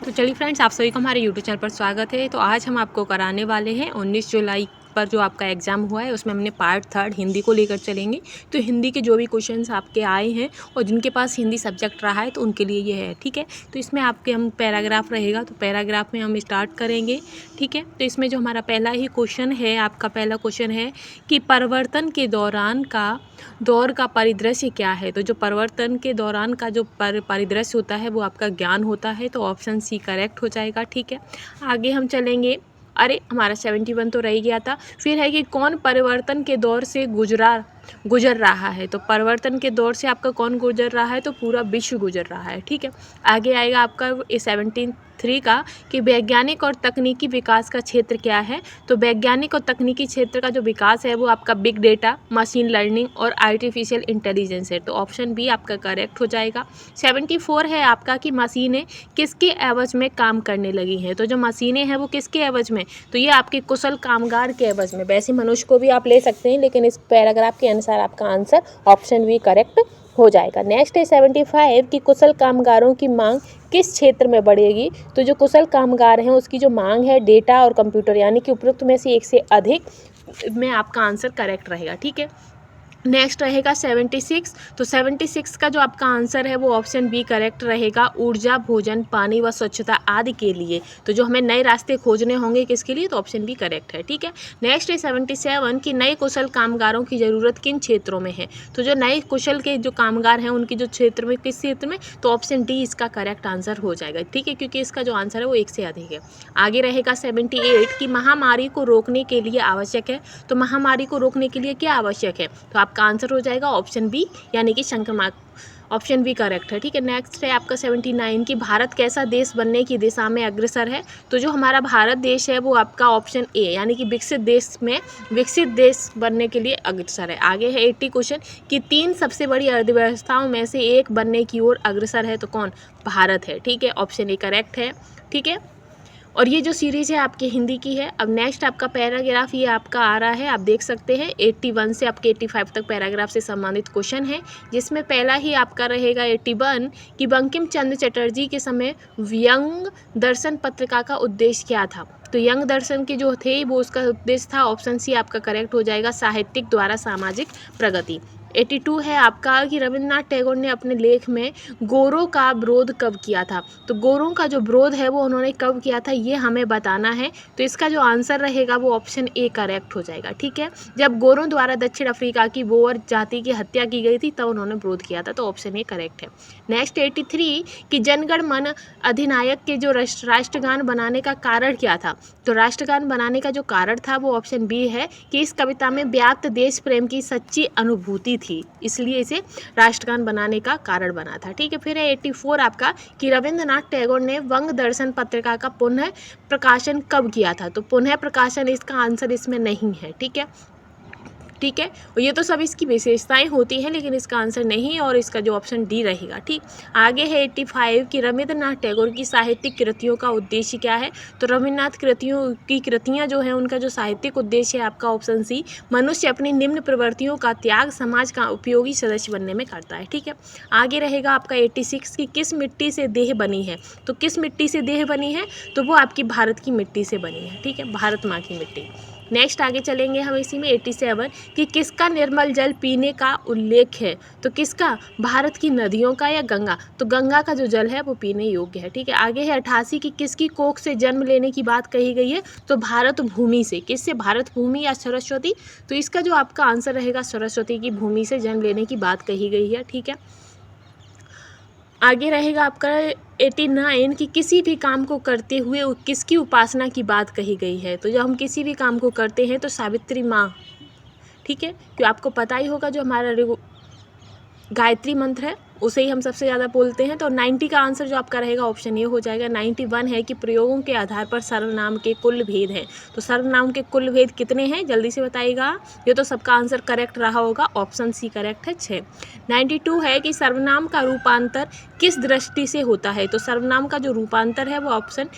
तो चलिए फ्रेंड्स, आप सभी का हमारे यूट्यूब चैनल पर स्वागत है। तो आज हम आपको कराने वाले हैं 19 जुलाई पर जो आपका एग्ज़ाम हुआ है उसमें हमने पार्ट 3 हिंदी को लेकर चलेंगे। तो हिंदी के जो भी क्वेश्चंस आपके आए हैं और जिनके पास हिंदी सब्जेक्ट रहा है तो उनके लिए ये है, ठीक है। तो इसमें आपके हम पैराग्राफ रहेगा, तो पैराग्राफ में हम स्टार्ट करेंगे, ठीक है। तो इसमें जो हमारा पहला ही क्वेश्चन है, आपका पहला क्वेश्चन है कि परिवर्तन के दौरान का दौर का परिदृश्य क्या है। तो जो परिवर्तन के दौरान का जो परिदृश्य होता है वो आपका ज्ञान होता है। तो ऑप्शन सी करेक्ट हो जाएगा, ठीक है। आगे हम चलेंगे। अरे हमारा 71 तो रह ही गया था। फिर है कि कौन परिवर्तन के दौर से गुजर रहा है। तो परिवर्तन के दौर से आपका कौन गुजर रहा है, तो पूरा विश्व गुजर रहा है, ठीक है। आगे आएगा आपका 73 का कि वैज्ञानिक और तकनीकी विकास का क्षेत्र क्या है। तो वैज्ञानिक और तकनीकी क्षेत्र का जो विकास है वो आपका बिग डेटा, मशीन लर्निंग और आर्टिफिशियल इंटेलिजेंस है। तो ऑप्शन बी आपका करेक्ट हो जाएगा। 74 है आपका कि मशीनें किसके एवज में काम करने लगी हैं। तो जो मशीनें हैं वो किसके एवज में, तो ये आपके कुशल कामगार के एवज में। वैसे मनुष्य को भी आप ले सकते हैं, लेकिन इस पैराग्राफ के अनुसार आपका आंसर ऑप्शन बी करेक्ट हो जाएगा। नेक्स्ट है 75 कि कुशल कामगारों की मांग किस क्षेत्र में बढ़ेगी। तो जो कुशल कामगार हैं उसकी जो मांग है डेटा और कंप्यूटर यानी कि उपरोक्त में से एक से अधिक में आपका आंसर करेक्ट रहेगा, ठीक है। नेक्स्ट रहेगा 76। तो 76 का जो आपका आंसर है वो ऑप्शन बी करेक्ट रहेगा, ऊर्जा, भोजन, पानी व स्वच्छता आदि के लिए। तो जो हमें नए रास्ते खोजने होंगे किसके लिए, तो ऑप्शन बी करेक्ट है, ठीक है। नेक्स्ट है 77 कि नए कुशल कामगारों की ज़रूरत किन क्षेत्रों में है। तो जो नए कुशल के जो कामगार हैं उनकी जो क्षेत्र में, किस क्षेत्र में, तो ऑप्शन डी इसका करेक्ट आंसर हो जाएगा, ठीक है, क्योंकि इसका जो आंसर है वो एक से अधिक है। आगे रहेगा 78 कि महामारी को रोकने के लिए आवश्यक है। तो महामारी को रोकने के लिए क्या आवश्यक है, तो आपका आंसर हो जाएगा ऑप्शन बी यानी कि संक्रमण। ऑप्शन बी करेक्ट है, ठीक है। नेक्स्ट है आपका 79 कि भारत कैसा देश बनने की दिशा में अग्रसर है। तो जो हमारा भारत देश है वो आपका ऑप्शन ए यानी कि विकसित देश बनने के लिए अग्रसर है। आगे है 80 क्वेश्चन कि 3 सबसे बड़ी अर्थव्यवस्थाओं में से एक बनने की ओर अग्रसर है। तो कौन, भारत है, ठीक है। ऑप्शन ए करेक्ट है, ठीक है। और ये जो सीरीज़ है आपकी हिंदी की है। अब नेक्स्ट आपका पैराग्राफ ये आपका आ रहा है, आप देख सकते हैं 81 से आपके 85 तक पैराग्राफ से संबंधित क्वेश्चन है, जिसमें पहला ही आपका रहेगा 81 कि बंकिम चंद्र चटर्जी के समय यंग दर्शन पत्रिका का उद्देश्य क्या था। तो यंग दर्शन के जो थे वो उसका उद्देश्य था, ऑप्शन सी आपका करेक्ट हो जाएगा, साहित्यिक द्वारा सामाजिक प्रगति। 82 है आपका कि रविन्द्रनाथ टैगोर ने अपने लेख में गोरों का विरोध कब किया था। तो गोरों का जो विरोध है वो उन्होंने कब किया था ये हमें बताना है। तो इसका जो आंसर रहेगा वो ऑप्शन ए करेक्ट हो जाएगा, ठीक है। जब गोरों द्वारा दक्षिण अफ्रीका की बोअर जाति की हत्या की गई थी तब उन्होंने विरोध किया था। तो ऑप्शन ए करेक्ट है। नेक्स्ट 83 कि जनगण मन अधिनायक के जो राष्ट्रगान बनाने का कारण क्या था। तो राष्ट्रगान बनाने का जो कारण था वो ऑप्शन बी है कि इस कविता में व्याप्त देश प्रेम की सच्ची अनुभूति थी, इसलिए इसे राष्ट्रगान बनाने का कारण बना था, ठीक है। फिर है 84 आपका कि रविन्द्रनाथ टैगोर ने वंग दर्शन पत्रिका का पुनः प्रकाशन कब किया था। तो पुनः प्रकाशन इसका आंसर इसमें नहीं है, ठीक है, ठीक है। और ये तो सब इसकी विशेषताएं होती हैं, लेकिन इसका आंसर नहीं, और इसका जो ऑप्शन डी रहेगा, ठीक। आगे है 85 कि रविन्द्रनाथ टैगोर की साहित्यिक कृतियों का उद्देश्य क्या है। तो रविन्द्रनाथ कृतियाँ जो हैं उनका जो साहित्यिक उद्देश्य है आपका ऑप्शन सी, मनुष्य अपनी निम्न प्रवृत्तियों का त्याग समाज का उपयोगी सदस्य बनने में करता है, ठीक है। आगे रहेगा आपका 86 की किस मिट्टी से देह बनी है। तो किस मिट्टी से देह बनी है, तो वो आपकी भारत की मिट्टी से बनी है, ठीक है, भारत माँ की मिट्टी। नेक्स्ट आगे चलेंगे हम इसी में 87 कि किसका निर्मल जल पीने का उल्लेख है। तो किसका, भारत की नदियों का या गंगा। तो गंगा का जो जल है वो पीने योग्य है, ठीक है। आगे है 88 कि किसकी कोख से जन्म लेने की बात कही गई है। तो भारत भूमि से, किससे, भारत भूमि या सरस्वती। तो इसका जो आपका आंसर रहेगा सरस्वती की भूमि से जन्म लेने की बात कही गई है, ठीक है। आगे रहेगा आपका 89 कि किसी भी काम को करते हुए किसकी उपासना की बात कही गई है। तो जब हम किसी भी काम को करते हैं तो सावित्री माँ, ठीक है, क्यों आपको पता ही होगा जो हमारा गायत्री मंत्र है उसे ही हम सबसे ज़्यादा बोलते हैं। तो 90 का आंसर जो आपका रहेगा ऑप्शन ए हो जाएगा। 91 है कि प्रयोगों के आधार पर सर्वनाम के कुल भेद हैं। तो सर्वनाम के कुल भेद कितने हैं, जल्दी से बताइएगा। ये तो सबका आंसर करेक्ट रहा होगा, ऑप्शन सी करेक्ट है, 6। 92 है कि सर्वनाम का रूपांतर किस दृष्टि से होता है। तो सर्वनाम का जो रूपांतर है वो ऑप्शन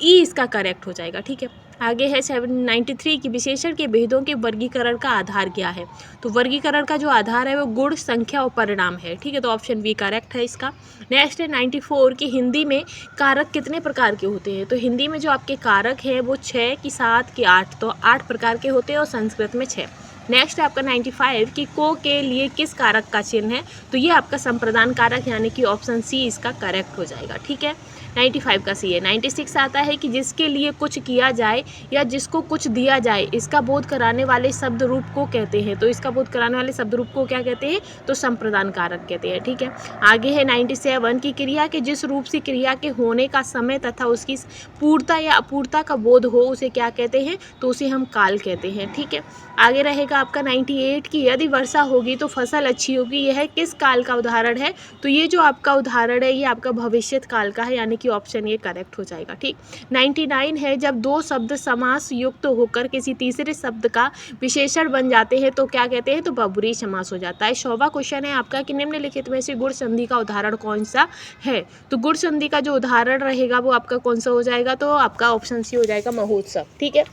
ई इसका करेक्ट हो जाएगा, ठीक है। आगे है 793 की विशेषण के भेदों के वर्गीकरण का आधार क्या है। तो वर्गीकरण का जो आधार है वो गुण, संख्या और परिणाम है। ठीक है, तो ऑप्शन बी करेक्ट है इसका। नेक्स्ट है 94 की हिंदी में कारक कितने प्रकार के होते हैं। तो हिंदी में जो आपके कारक हैं वो 6 की 7 की 8, तो 8 प्रकार के होते हैं और संस्कृत में 6। नेक्स्ट है आपका 95 की को के लिए किस कारक का चिन्ह है। तो ये आपका संप्रदान कारक यानी कि ऑप्शन सी इसका करेक्ट हो जाएगा। ठीक है, 95 का सी है। 96 आता है कि जिसके लिए कुछ किया जाए या जिसको कुछ दिया जाए इसका बोध कराने वाले शब्द रूप को कहते हैं। तो इसका बोध कराने वाले शब्द रूप को क्या कहते हैं, तो संप्रदान कारक कहते हैं। ठीक है, आगे है 97 की क्रिया के जिस रूप से क्रिया के होने का समय तथा उसकी पूर्णता या अपूर्णता का बोध हो उसे क्या कहते हैं, तो उसे हम काल कहते हैं। ठीक है, आगे रहेगा आपका 98 की यदि वर्षा होगी तो फसल अच्छी होगी, यह किस काल का उदाहरण है। तो ये जो आपका उदाहरण है ये आपका भविष्यत काल का है यानी कि ऑप्शन ये करेक्ट हो जाएगा। ठीक, 99 है जब दो शब्द समास युक्त होकर किसी तीसरे शब्द का विशेषण बन जाते हैं तो क्या कहते हैं, तो बहुब्रीहि समास हो जाता है। 100वां क्वेश्चन है आपका कि निम्नलिखित में से गुण संधि का उदाहरण कौन सा है। तो गुण संधि का जो उदाहरण रहेगा वो आपका कौन सा हो जाएगा, तो आपका ऑप्शन सी हो जाएगा महोत्सव। ठीक है,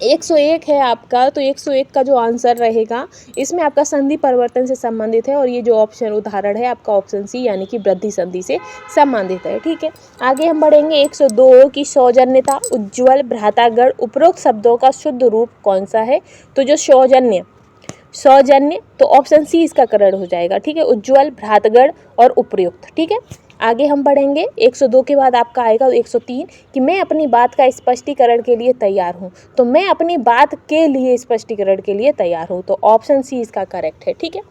101 है आपका, तो 101 का जो आंसर रहेगा इसमें आपका संधि परिवर्तन से संबंधित है और ये जो ऑप्शन उदाहरण है आपका ऑप्शन सी यानी कि वृद्धि संधि से संबंधित है। ठीक है, आगे हम बढ़ेंगे 102 की सौजन्यता, उज्ज्वल, भ्रातागण उपरोक्त शब्दों का शुद्ध रूप कौन सा है। तो जो सौजन्य तो ऑप्शन सी इसका करेक्ट हो जाएगा। ठीक है, उज्ज्वल, भ्रातगण और उपयुक्त। ठीक है, आगे हम बढ़ेंगे 102 के बाद आपका आएगा 103 कि मैं अपनी बात का स्पष्टीकरण के लिए तैयार हूँ। तो मैं अपनी बात के लिए स्पष्टीकरण के लिए तैयार हूँ, तो ऑप्शन सी इसका करेक्ट है। ठीक है,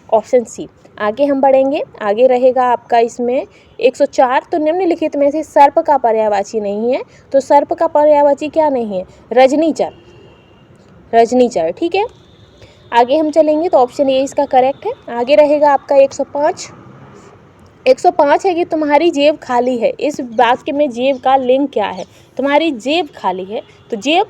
ऑप्शन सी। आगे हम बढ़ेंगे, आगे रहेगा आपका इसमें 104, तो निम्नलिखित में से सर्प का पर्यायवाची नहीं है। तो सर्प का पर्यायवाची क्या नहीं है, रजनीचर। ठीक है, आगे हम चलेंगे तो ऑप्शन ए इसका करेक्ट है। आगे रहेगा आपका 105 है कि तुम्हारी जेब खाली है। इस वाक्य में जेब का लिंग क्या है। तुम्हारी जेब खाली है, तो जेब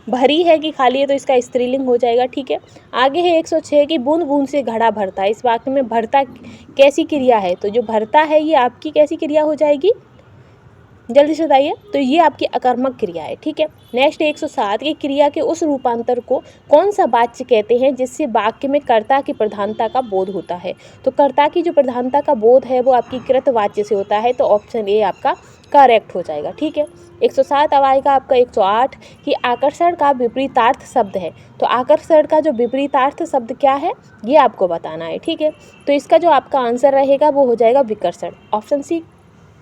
भरी है कि खाली है, तो इसका स्त्रीलिंग हो जाएगा। ठीक है, आगे है 106 की बूंद बूंद से घड़ा भरता है। इस वाक्य में भरता कैसी क्रिया है। तो जो भरता है ये आपकी कैसी क्रिया हो जाएगी, जल्दी से बताइए। तो ये आपकी अकर्मक क्रिया है। ठीक है, नेक्स्ट 107 की क्रिया के उस रूपांतर को कौन सा वाच्य कहते हैं जिससे वाक्य में कर्ता की प्रधानता का बोध होता है। तो कर्ता की जो प्रधानता का बोध है वो आपकी कृत वाच्य से होता है, तो ऑप्शन ए आपका करेक्ट हो जाएगा। ठीक है, 107 अब आएगा आपका 108 कि आकर्षण का विपरीतार्थ शब्द है। तो आकर्षण का जो विपरीतार्थ शब्द क्या है ये आपको बताना है। ठीक है, तो इसका जो आपका आंसर रहेगा वो हो जाएगा विकर्षण, ऑप्शन सी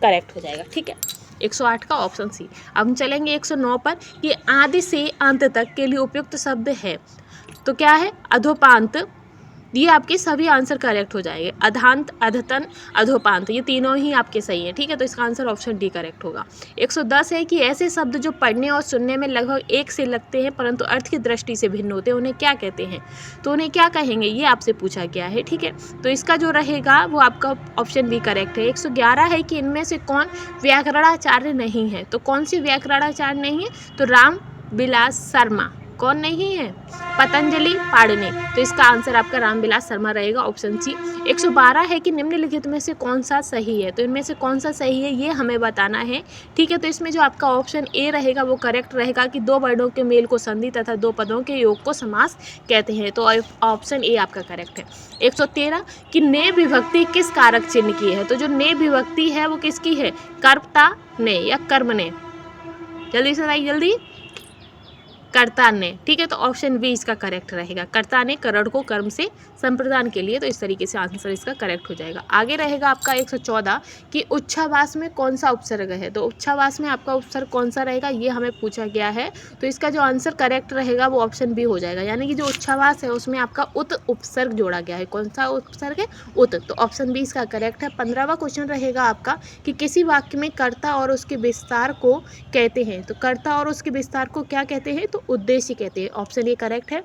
करेक्ट हो जाएगा। ठीक है, 108 का ऑप्शन सी। अब हम चलेंगे 109 पर कि आदि से अंत तक के लिए उपयुक्त शब्द है। तो क्या है, अधोपांत। ये आपके सभी आंसर करेक्ट हो जाएंगे। अधांत, अधतन, अधोपांत, ये तीनों ही आपके सही हैं। ठीक है, तो इसका आंसर ऑप्शन डी करेक्ट होगा। 110 है कि ऐसे शब्द जो पढ़ने और सुनने में लगभग एक से लगते हैं परंतु अर्थ की दृष्टि से भिन्न होते हैं उन्हें क्या कहते हैं। तो उन्हें क्या कहेंगे ये आपसे पूछा गया है। ठीक है, तो इसका जो रहेगा वो आपका ऑप्शन बी करेक्ट है। 111 है कि इनमें से कौन व्याकरणाचार्य नहीं है। तो कौन सी व्याकरणाचार्य नहीं है, तो राम विलास शर्मा। कौन नहीं है, पतंजलि पाणिनि। तो इसका आंसर आपका रामविलास शर्मा रहेगा, ऑप्शन सी। 112 है कि निम्नलिखित में से कौन सा सही है। तो इनमें से कौन सा सही है ये हमें बताना है। ठीक है, तो इसमें जो आपका ऑप्शन ए रहेगा वो करेक्ट रहेगा कि दो वर्णों के मेल को संधि तथा दो पदों के योग को समास कहते हैं। तो ऑप्शन ए आपका करेक्ट है। 113 कि ने विभक्ति किस कारक चिन्ह की है। तो जो ने विभक्ति है वो किसकी है, कर्ता ने या कर्म ने। जल्दी से बताइए, जल्दी। कर्ता ने। ठीक है, तो ऑप्शन बी इसका करेक्ट रहेगा। कर्ता ने करण को कर्म से संप्रदान के लिए, तो इस तरीके से आंसर इसका करेक्ट हो जाएगा। आगे रहेगा आपका 114 कि उच्छावास में कौन सा उपसर्ग है। तो उच्छावास में आपका उपसर्ग कौन सा रहेगा ये हमें पूछा गया है। तो इसका जो आंसर करेक्ट रहेगा वो ऑप्शन बी हो जाएगा, यानी कि जो उच्छावास है उसमें आपका उत उपसर्ग जोड़ा गया है। कौन सा उपसर्ग है, उत। तो ऑप्शन बी इसका करेक्ट है। 15वां क्वेश्चन रहेगा आपका कि किसी वाक्य में कर्ता और उसके विस्तार को कहते हैं। तो कर्ता और उसके विस्तार को क्या कहते हैं, तो उद्देश्य कहते हैं। ऑप्शन ए करेक्ट है।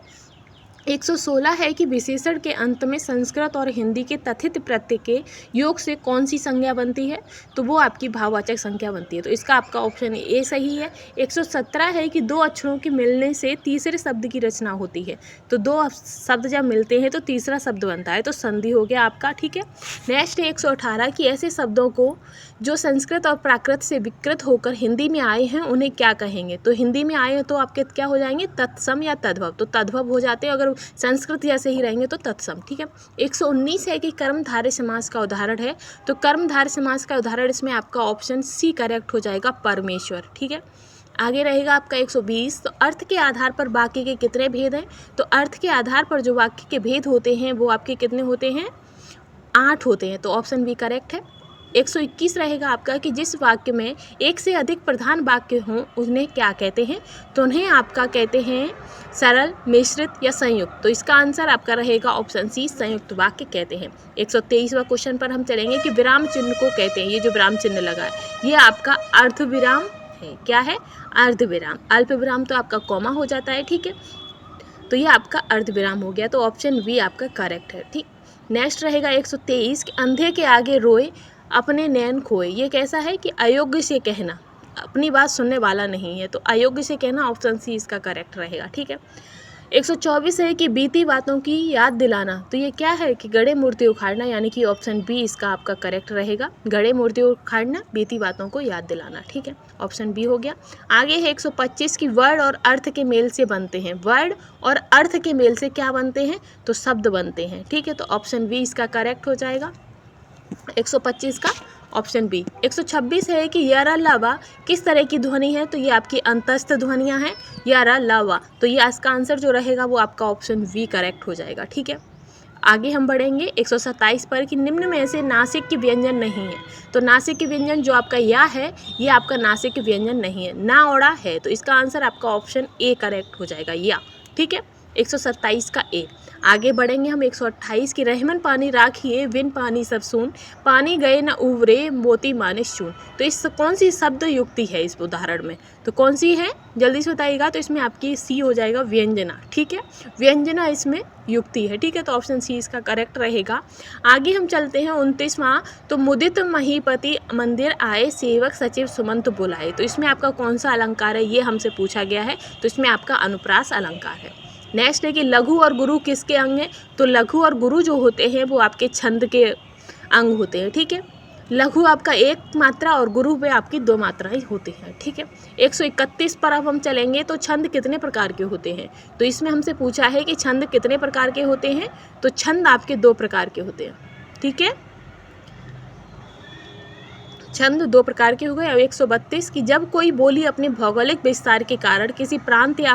116 है कि विशेषण के अंत में संस्कृत और हिंदी के तथित प्रत्यय के योग से कौन सी संज्ञा बनती है, तो वो आपकी भाववाचक संज्ञा बनती है। तो इसका आपका ऑप्शन ए सही है। 117 है कि दो अक्षरों के मिलने से तीसरे शब्द की रचना होती है। तो दो शब्द जब मिलते हैं तो तीसरा शब्द बनता है, तो संधि हो गया आपका। ठीक है, नेक्स्ट है 118 कि ऐसे शब्दों को जो संस्कृत और प्राकृत से विकृत होकर हिंदी में आए हैं उन्हें क्या कहेंगे। तो हिंदी में आए तो आपके क्या हो जाएंगे, तत्सम या तद्भव। तो तद्भव हो जाते हैं, अगर संस्कृत जैसे ही रहेंगे तो तत्सम। ठीक है, 119 है कि कर्मधारय समास का उदाहरण है। तो कर्मधारय समास का उदाहरण इसमें आपका ऑप्शन सी करेक्ट हो जाएगा, परमेश्वर। ठीक है, आगे रहेगा आपका 120। तो अर्थ के आधार पर वाक्य के कितने भेद हैं, तो अर्थ के आधार पर जो वाक्य के भेद होते हैं वो आपके कितने होते हैं, 8 होते हैं। तो ऑप्शन बी करेक्ट है। 121 रहेगा आपका कि जिस वाक्य में एक से अधिक प्रधान वाक्य हों उन्हें क्या कहते हैं, तो उन्हें आपका कहते हैं सरल, मिश्रित या संयुक्त। तो इसका आंसर आपका रहेगा ऑप्शन सी, संयुक्त वाक्य कहते हैं। 123वां क्वेश्चन पर हम चलेंगे कि विराम चिन्ह को कहते हैं, ये जो विराम चिन्ह लगा है ये आपका अर्ध विराम है। क्या है, अर्ध विराम। अल्प विराम तो आपका कॉमा हो जाता है। ठीक है, तो ये आपका अर्ध विराम हो गया, तो ऑप्शन बी आपका करेक्ट है। ठीक, नेक्स्ट रहेगा 123 कि अंधे के आगे रोए अपने नैन खोए। ये कैसा है कि अयोग्य से कहना, अपनी बात सुनने वाला नहीं है, तो अयोग्य से कहना ऑप्शन सी इसका करेक्ट रहेगा। ठीक है, 124 है कि बीती बातों की याद दिलाना। तो ये क्या है कि गड़े मूर्ति उखाड़ना, यानी कि ऑप्शन बी इसका आपका करेक्ट रहेगा, गड़े मूर्ति उखाड़ना, बीती बातों को याद दिलाना। ठीक है, ऑप्शन बी हो गया। आगे है 125 की वर्ड और अर्थ के मेल से बनते हैं। वर्ड और अर्थ के मेल से क्या बनते हैं, तो शब्द बनते हैं। ठीक है, तो ऑप्शन बी इसका करेक्ट हो जाएगा, 125 का ऑप्शन बी। 126 है कि यरा लावा किस तरह की ध्वनि है, तो ये आपकी अंतस्थ ध्वनियाँ हैं, यरा लावा। तो ये इसका आंसर जो रहेगा वो आपका ऑप्शन बी करेक्ट हो जाएगा। ठीक है, आगे हम बढ़ेंगे 127 पर कि निम्न में से नासिक के व्यंजन नहीं है। तो नासिक के व्यंजन जो आपका या है ये आपका नासिक के व्यंजन नहीं है, ना ओड़ा है। तो इसका आंसर आपका ऑप्शन ए करेक्ट हो जाएगा, या। ठीक है, 127 का ए। आगे बढ़ेंगे हम 128 की रहमन पानी राखिए बिन पानी सब सून, पानी गए न उबरे मोती मानिस चून। तो इस कौन सी शब्द युक्ति है इस उदाहरण में, तो कौन सी है जल्दी से बताइएगा। तो इसमें आपकी सी हो जाएगा, व्यंजना। ठीक है, व्यंजना इसमें युक्ति है। ठीक है, तो ऑप्शन सी इसका करेक्ट रहेगा। आगे हम चलते हैं 29वां, तो मुदित महीपति मंदिर आए सेवक सचिव सुमंत बुलाए। तो इसमें आपका कौन सा अलंकार है ये हमसे पूछा गया है, तो इसमें आपका अनुप्रास अलंकार है। नेक्स्ट है कि लघु और गुरु किसके अंग हैं, तो लघु और गुरु जो होते हैं वो आपके छंद के अंग होते हैं। ठीक है, लघु आपका एक मात्रा और गुरु पे आपकी 2 मात्राएं होती हैं। ठीक है, 131 पर अब हम चलेंगे। तो छंद कितने प्रकार के होते हैं, तो इसमें हमसे पूछा है कि छंद कितने प्रकार के होते हैं, तो छंद आपके 2 प्रकार के होते हैं। ठीक है, छंद 2 प्रकार के हो गए। अब 132 कि जब कोई बोली अपने भौगोलिक विस्तार के कारण किसी प्रांत या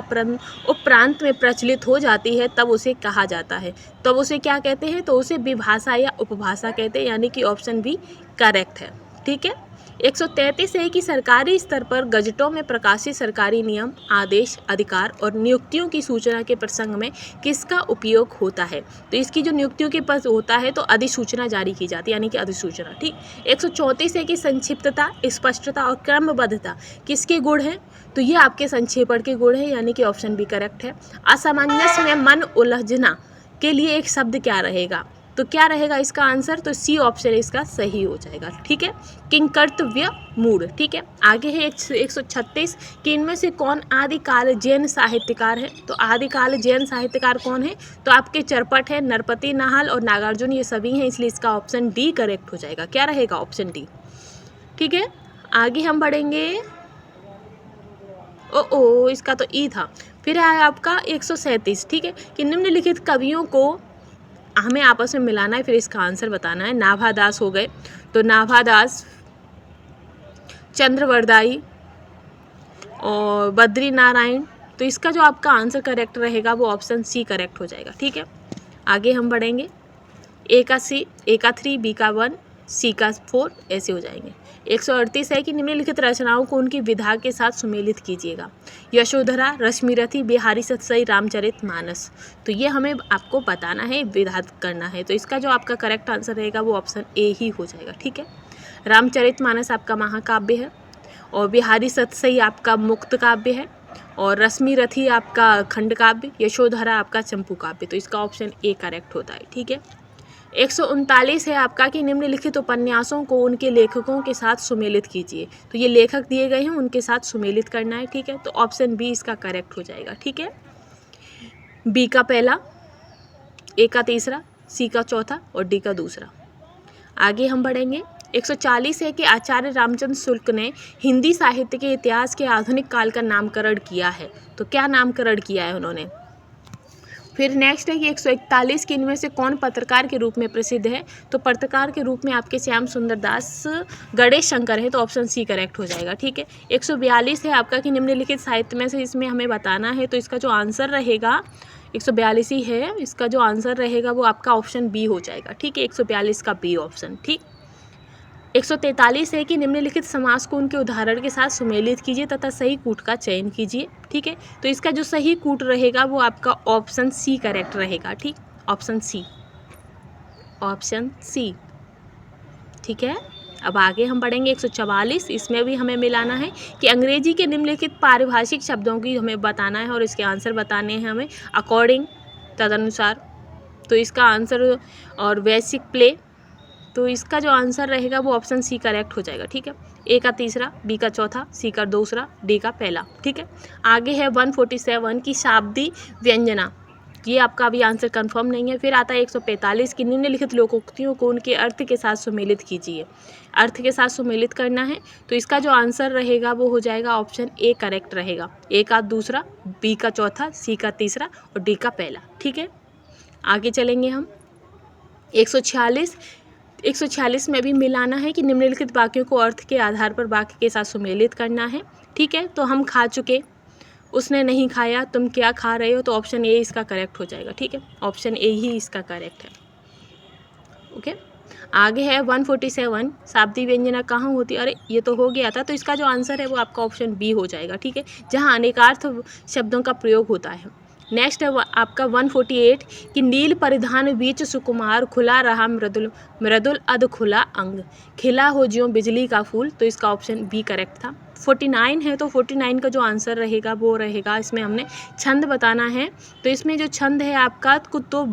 उपप्रांत में प्रचलित हो जाती है तब उसे कहा जाता है। तब उसे क्या कहते हैं, तो उसे विभाषा या उपभाषा कहते हैं, यानी कि ऑप्शन बी करेक्ट है। ठीक है, 133 है कि सरकारी स्तर पर गजटों में प्रकाशित सरकारी नियम, आदेश, अधिकार और नियुक्तियों की सूचना के प्रसंग में किसका उपयोग होता है। तो इसकी जो नियुक्तियों के पास होता है तो अधिसूचना जारी की जाती है, यानी कि अधिसूचना। ठीक, 134 है कि संक्षिप्तता, स्पष्टता और क्रमबद्धता किसके गुण हैं, तो ये आपके संक्षेपण के गुण हैं, यानी कि ऑप्शन बी करेक्ट है। असामंजस्य में मन उलझना के लिए एक शब्द क्या रहेगा, तो क्या रहेगा इसका आंसर, तो सी ऑप्शन इसका सही हो जाएगा। ठीक है, किंकर्तव्य मूड। ठीक है, आगे है 136 कि इनमें से कौन आदिकाल जैन साहित्यकार है। तो आदिकाल जैन साहित्यकार कौन है, तो आपके चरपट है, नरपति नाहल और नागार्जुन, ये सभी हैं, इसलिए इसका ऑप्शन डी करेक्ट हो जाएगा। क्या रहेगा, ऑप्शन डी। ठीक है, आगे हम बढ़ेंगे। ओ इसका तो ई था। फिर है आपका 137। ठीक है, कि निम्नलिखित कवियों को हमें आपस में मिलाना है, फिर इसका आंसर बताना है। नाभादास हो गए, तो नाभादास, चंद्रवरदाई और बद्री नारायण। तो इसका जो आपका आंसर करेक्ट रहेगा वो ऑप्शन सी करेक्ट हो जाएगा। ठीक है, आगे हम बढ़ेंगे। ए का 3, बी का 1, सी का 4, ऐसे हो जाएंगे। 138 है कि निम्नलिखित रचनाओं को उनकी विधा के साथ सुमेलित कीजिएगा। यशोधरा, रश्मिरथी, बिहारी सतसई, रामचरित मानस। तो ये हमें आपको बताना है, विधा करना है। तो इसका जो आपका करेक्ट आंसर रहेगा वो ऑप्शन ए ही हो जाएगा। ठीक है, रामचरित मानस आपका महाकाव्य है और बिहारी सतसई आपका मुक्त काव्य है और रश्मि रथी आपका खंड काव्य, यशोधरा आपका चंपू काव्य। तो इसका ऑप्शन ए करेक्ट होता है। ठीक है। 139 है आपका कि निम्नलिखित उपन्यासों को उनके लेखकों के साथ सुमेलित कीजिए। तो ये लेखक दिए गए हैं, उनके साथ सुमेलित करना है। ठीक है। तो ऑप्शन बी इसका करेक्ट हो जाएगा। ठीक है। बी का पहला, ए का तीसरा, सी का चौथा और डी का दूसरा। आगे हम बढ़ेंगे। 140 है कि आचार्य रामचंद्र शुक्ल ने हिंदी साहित्य के इतिहास के आधुनिक काल का नामकरण किया है। तो क्या नामकरण किया है उन्होंने। फिर नेक्स्ट है कि 141 के इनमें से कौन पत्रकार के रूप में प्रसिद्ध है। तो पत्रकार के रूप में आपके श्याम सुंदर दास गणेश शंकर है। तो ऑप्शन सी करेक्ट हो जाएगा। ठीक है। 142 है आपका कि निम्नलिखित साहित्य में से इसमें हमें बताना है। तो इसका जो आंसर रहेगा 142 ही है, इसका जो आंसर रहेगा वो आपका ऑप्शन बी हो जाएगा। ठीक है। 142 का बी ऑप्शन। ठीक। 143 है कि निम्नलिखित समास को उनके उदाहरण के साथ सुमेलित कीजिए तथा सही कूट का चयन कीजिए। ठीक है। तो इसका जो सही कूट रहेगा वो आपका ऑप्शन सी करेक्ट रहेगा। ठीक। Option C, option C. ठीक है। अब आगे हम बढ़ेंगे 144। इसमें भी हमें मिलाना है कि अंग्रेजी के निम्नलिखित पारिभाषिक शब्दों की हमें बताना है और इसके आंसर बताने हैं हमें अकॉर्डिंग, तदनुसार। तो इसका आंसर और बेसिक प्ले। तो इसका जो आंसर रहेगा वो ऑप्शन सी करेक्ट हो जाएगा। ठीक है। ए का तीसरा, बी का चौथा, सी का दूसरा, डी का पहला। ठीक है। आगे है 147 की शाब्दी व्यंजना। ये आपका अभी आंसर कंफर्म नहीं है। फिर आता है 145 की निम्नलिखित लोकोक्तियों को उनके अर्थ के साथ सुमेलित कीजिए। अर्थ के साथ सुमेलित करना है। तो इसका जो आंसर रहेगा वो हो जाएगा ऑप्शन ए करेक्ट रहेगा। ए का दूसरा, बी का चौथा, सी का तीसरा और डी का पहला। ठीक है। आगे चलेंगे हम 146 में भी मिलाना है कि निम्नलिखित वाक्यों को अर्थ के आधार पर वाक्य के साथ सुमेलित करना है। ठीक है। तो हम खा चुके, उसने नहीं खाया, तुम क्या खा रहे हो। तो ऑप्शन ए इसका करेक्ट हो जाएगा। ठीक है। ऑप्शन ए ही इसका करेक्ट है। ओके। आगे है 147 शाब्दी व्यंजना कहाँ होती है। अरे ये तो हो गया था। तो इसका जो आंसर है वो आपका ऑप्शन बी हो जाएगा। ठीक है। जहाँ अनेकार्थ शब्दों का प्रयोग होता है। नेक्स्ट है आपका 148 कि नील परिधान बीच सुकुमार, खुला रहा मृदुल मृदुल अध खुला अंग, खिला हो ज्यों बिजली का फूल। तो इसका ऑप्शन बी करेक्ट था। 49 है तो 49 का जो आंसर रहेगा वो रहेगा, इसमें हमने छंद बताना है। तो इसमें जो छंद है आपका तो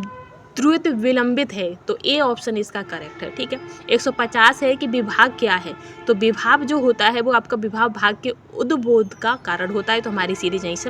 द्रुत विलंबित है। तो ए ऑप्शन इसका करेक्ट है। ठीक है। 150 है कि विभाग क्या है। तो विभाव जो होता है वो आपका विभाव भाग के उद्बोध का कारण होता है। तो हमारी सीरीज यहीं से